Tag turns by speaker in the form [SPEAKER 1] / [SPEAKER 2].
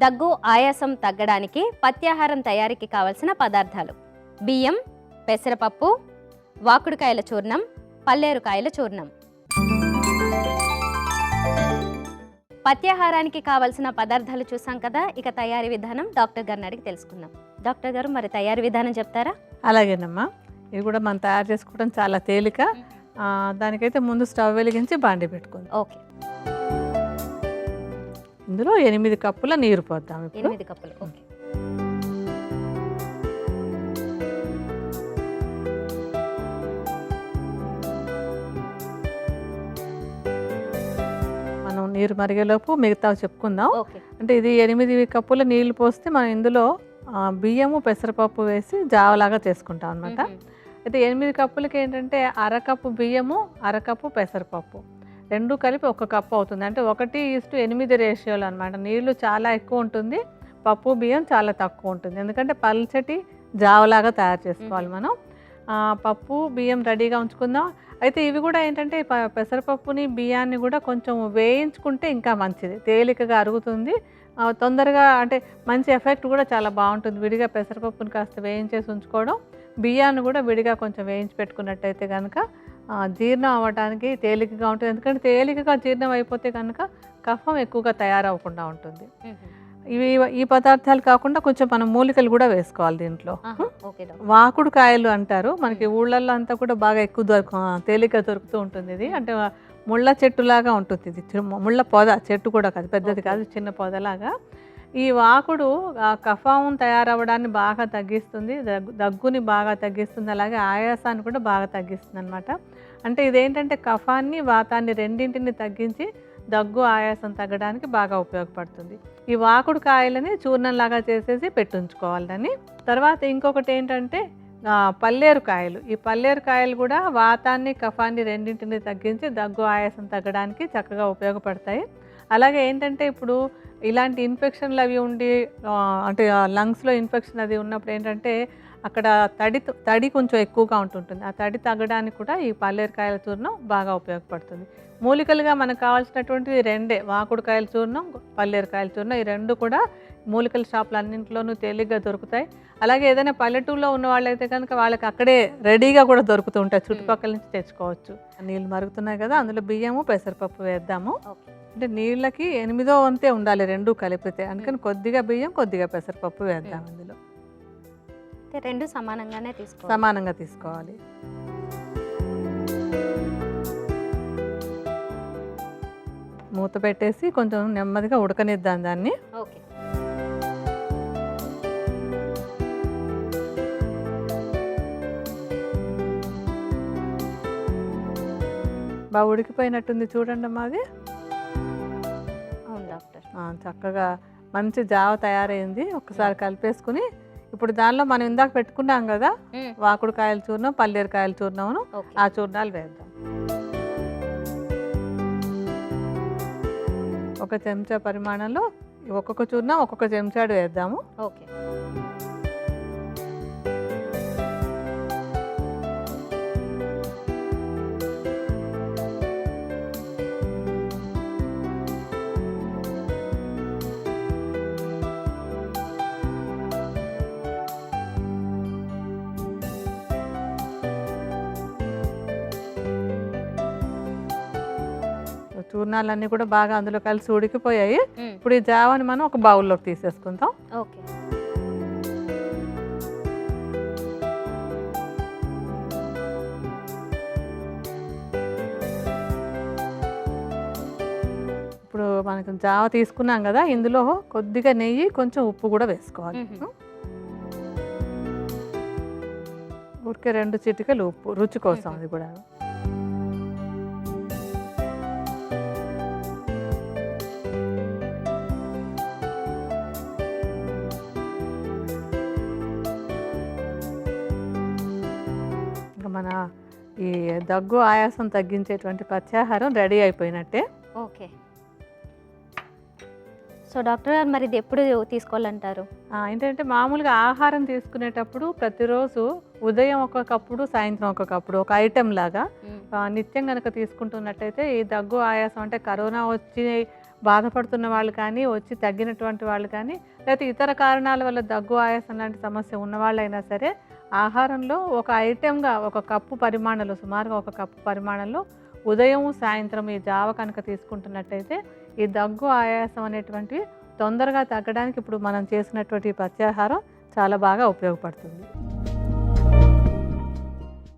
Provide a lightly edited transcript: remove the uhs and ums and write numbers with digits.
[SPEAKER 1] దగ్గు ఆయాసం తగ్గడానికి పత్యాహారం తయారీకి కావలసిన పదార్థాలు: బియ్యం, పెసరపప్పు, వాకుడుకాయల చూర్ణం, పల్లేరుకాయల చూర్ణం. పత్యాహారానికి కావలసిన పదార్థాలు చూసాం కదా, ఇక తయారీ విధానం డాక్టర్ గారిని అడిగి తెలుసుకుందాం. డాక్టర్ గారు, మరి తయారీ విధానం చెప్తారా?
[SPEAKER 2] అలాగేనమ్మా, ఇది కూడా మనం తయారు చేసుకోవడం చాలా తేలిక. దానికైతే ముందు స్టవ్ వెలిగించి బాండి పెట్టుకుందాం.
[SPEAKER 1] ఓకే.
[SPEAKER 2] ఇందులో 8 కప్పుల నీరు పోద్దాం.
[SPEAKER 1] 8 కప్పులు. ఓకే.
[SPEAKER 2] మనం నీరు మరిగేలోపు మిగతా చెప్పుకుందాం.
[SPEAKER 1] ఓకే.
[SPEAKER 2] అంటే ఇది 8 కప్పుల నీళ్లు పోస్తే మనం ఇందులో బియ్యము పెసరపప్పు వేసి జావలాగా చేసుకుంటాం అనమాట. అయితే 8 కప్పులకి ఏంటంటే అరకప్పు బియ్యము, అరకప్పు పెసరపప్పు రెండు కలిపి 1 కప్పు అవుతుంది. అంటే 1:8 రేషియోలో అనమాట. నీళ్లు చాలా ఎక్కువ ఉంటుంది, పప్పు బియ్యం చాలా తక్కువ ఉంటుంది. ఎందుకంటే పల్చటి జావలాగా తయారు చేసుకోవాలి మనం. పప్పు బియ్యం రెడీగా ఉంచుకుందాం. అయితే ఇవి కూడా ఏంటంటే పెసరపప్పుని బియ్యాన్ని కూడా కొంచెం వేయించుకుంటే ఇంకా మంచిది, తేలికగా అరుగుతుంది, తొందరగా అంటే మంచి ఎఫెక్ట్ కూడా చాలా బాగుంటుంది. విడిగా పెసరపప్పుని కాస్త వేయించేసి ఉంచుకోవడం, బియ్యాన్ని కూడా విడిగా కొంచెం వేయించి పెట్టుకున్నట్టయితే కనుక జీర్ణం అవ్వడానికి తేలికగా ఉంటుంది. ఎందుకంటే తేలికగా జీర్ణం అయిపోతే కనుక కఫం ఎక్కువగా తయారవ్వకుండా ఉంటుంది. ఈ పదార్థాలు కాకుండా కొంచెం మనం మూలికలు కూడా వేసుకోవాలి దీంట్లో. వాకుడు కాయలు అంటారు, మనకి ఊళ్ళల్లో అంతా కూడా బాగా ఎక్కువ తేలిక దొరుకుతూ ఉంటుంది. ఇది అంటే ముళ్ళ చెట్టులాగా ఉంటుంది. ఇది ముళ్ళ పొద చెట్టు కూడా కాదు, పెద్దది కాదు, చిన్న పొదలాగా. ఈ వాకుడు కఫం తయారవ్వడాన్ని బాగా తగ్గిస్తుంది, దగ్గుని బాగా తగ్గిస్తుంది, అలాగే ఆయాసాన్ని కూడా బాగా తగ్గిస్తుంది అనమాట. అంటే ఇదేంటంటే కఫాన్ని వాతాన్ని రెండింటిని తగ్గించి దగ్గు ఆయాసం తగ్గడానికి బాగా ఉపయోగపడుతుంది. ఈ వాకుడు కాయలని చూర్ణంలాగా చేసేసి పెట్టుంచుకోవాలి దాన్ని. తర్వాత ఇంకొకటి ఏంటంటే పల్లేరు కాయలు. ఈ పల్లేరు కాయలు కూడా వాతాన్ని కఫాన్ని రెండింటిని తగ్గించి దగ్గు ఆయాసం తగ్గడానికి చక్కగా ఉపయోగపడతాయి. అలాగే ఏంటంటే ఇప్పుడు ఇలాంటి ఇన్ఫెక్షన్లు అవి ఉండి అంటే లంగ్స్లో ఇన్ఫెక్షన్ అది ఉన్నప్పుడు ఏంటంటే అక్కడ తడి కొంచెం ఎక్కువగా ఉంటుంటుంది. ఆ తడి తగ్గడానికి కూడా ఈ పల్లేరుకాయల చూర్ణం బాగా ఉపయోగపడుతుంది. మూలికలుగా మనకు కావాల్సినటువంటివి రెండే, వాకుడుకాయల చూర్ణం, పల్లేరుకాయల చూర్ణం. ఈ రెండు కూడా మూలికల షాపులు అన్నింటిలోనూ తేలిగ్గా దొరుకుతాయి. అలాగే ఏదైనా పల్లెటూరులో ఉన్న వాళ్ళైతే కనుక వాళ్ళకి అక్కడే రెడీగా కూడా దొరుకుతూ ఉంటాయి, చుట్టుపక్కల నుంచి తెచ్చుకోవచ్చు. నీళ్ళు మరుగుతున్నాయి కదా, అందులో బియ్యము పెసరపప్పు వేద్దాము. అంటే నీళ్ళకి 8వ వంతే ఉండాలి రెండు కలిపితే, అందుకని కొద్దిగా బియ్యం కొద్దిగా పెసరపప్పు వేద్దాం. అందులో
[SPEAKER 1] రెండు సమానంగానే
[SPEAKER 2] సమానంగా తీసుకోవాలి. మూత పెట్టేసి కొంచెం నెమ్మదిగా ఉడకనిద్దాం దాన్ని.
[SPEAKER 1] ఓకే.
[SPEAKER 2] బాగా ఉడికిపోయినట్టుంది చూడండి అమ్మా. అది
[SPEAKER 1] అవును డాక్టర్,
[SPEAKER 2] చక్కగా మంచి జావ తయారైంది. ఒకసారి కలిపేసుకుని ఇప్పుడు దానిలో మనం ఇందాక పెట్టుకున్నాం కదా వాకుడుకాయల చూర్ణం, పల్లేరుకాయల చూర్ణం, ఆ చూర్ణాలు వేద్దాం. 1 చెంచా పరిమాణంలో ఒక్కొక్క చూర్ణం ఒక్కొక్క చెంచాడు వేద్దాము.
[SPEAKER 1] ఓకే.
[SPEAKER 2] చూర్ణాలన్నీ కూడా బాగా అందులో కలిసి ఉడికిపోయాయి. ఇప్పుడు ఈ జావాని మనం ఒక బౌల్లోకి తీసేసుకుందాం.
[SPEAKER 1] ఓకే.
[SPEAKER 2] ఇప్పుడు మనకు జావ తీసుకున్నాం కదా, ఇందులో కొద్దిగా నెయ్యి కొంచెం ఉప్పు కూడా వేసుకోవాలి. ఊరికే 2 చిటికలు ఉప్పు రుచి కోసం, అది కూడా. మన ఈ దగ్గు ఆయాసం తగ్గించేటువంటి పత్యాహారం రెడీ అయిపోయినట్టే.
[SPEAKER 1] ఓకే. సో డాక్టర్ గారు, మరి ఇది ఎప్పుడు తీసుకోవాలంటారు?
[SPEAKER 2] ఏంటంటే మామూలుగా ఆహారం తీసుకునేటప్పుడు ప్రతిరోజు ఉదయం 1 కప్పుడు, సాయంత్రం 1 కప్పుడు, ఒక ఐటెం లాగా నిత్యం కనుక తీసుకుంటున్నట్టయితే ఈ దగ్గు ఆయాసం అంటే కరోనా వచ్చి బాధపడుతున్న వాళ్ళు కానీ, వచ్చి తగ్గినటువంటి వాళ్ళు కానీ, లేకపోతే ఇతర కారణాల వల్ల దగ్గు ఆయాసం లాంటి సమస్య ఉన్నవాళ్ళైనా సరే ఆహారంలో ఒక ఐటెంగా ఒక కప్పు పరిమాణంలో, సుమారుగా ఒక కప్పు పరిమాణంలో ఉదయం సాయంత్రం ఈ జావ కనుక తీసుకుంటున్నట్టయితే ఈ దగ్గు ఆయాసం అనేటువంటివి తొందరగా తగ్గడానికి ఇప్పుడు మనం చేసినటువంటి ప్రత్యాహారం చాలా బాగా ఉపయోగపడుతుంది.